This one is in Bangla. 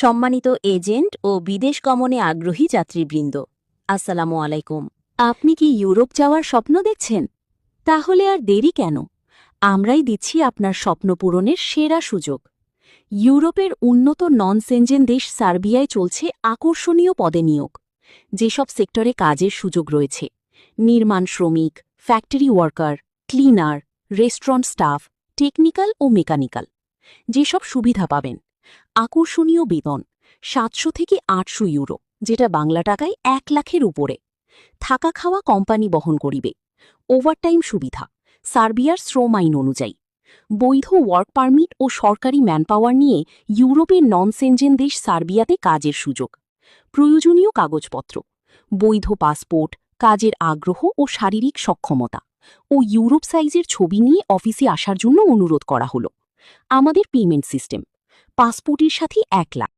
সম্মানিত এজেন্ট ও বিদেশ গমনে আগ্রহী যাত্রীবৃন্দ, আসসালামু আলাইকুম। আপনি কি ইউরোপ যাওয়ার স্বপ্ন দেখছেন? তাহলে আর দেরি কেন? আমরাই দিচ্ছি আপনার স্বপ্ন পূরণের সেরা সুযোগ। ইউরোপের উন্নত নন সেনজেন দেশ সার্বিয়ায় চলছে আকর্ষণীয় পদে নিয়োগ। যেসব সেক্টরে কাজের সুযোগ রয়েছে: নির্মাণ শ্রমিক, factory worker, cleaner, restaurant staff, technical ও মেকানিক্যাল। যেসব সুবিধা পাবেন: আকর্ষণীয় বেতন 700 থেকে 800 ইউরো, যেটা বাংলা টাকায় 1 লাখের উপরে। থাকা খাওয়া কোম্পানি বহন করিবে। ওভারটাইম সুবিধা সার্বিয়ার শ্রম আইন অনুযায়ী। বৈধ ওয়ার্ক পারমিট ও সরকারি ম্যানপাওয়ার নিয়ে ইউরোপের নন সেনজেন দেশ সার্বিয়াতে কাজের সুযোগ। প্রয়োজনীয় কাগজপত্র: বৈধ পাসপোর্ট, কাজের আগ্রহ ও শারীরিক সক্ষমতা, ও ইউরোপ সাইজের ছবি নিয়ে অফিসে আসার জন্য অনুরোধ করা হলো। আমাদের পেমেন্ট সিস্টেম: পাসপোর্টের সাথে 1 লাখ,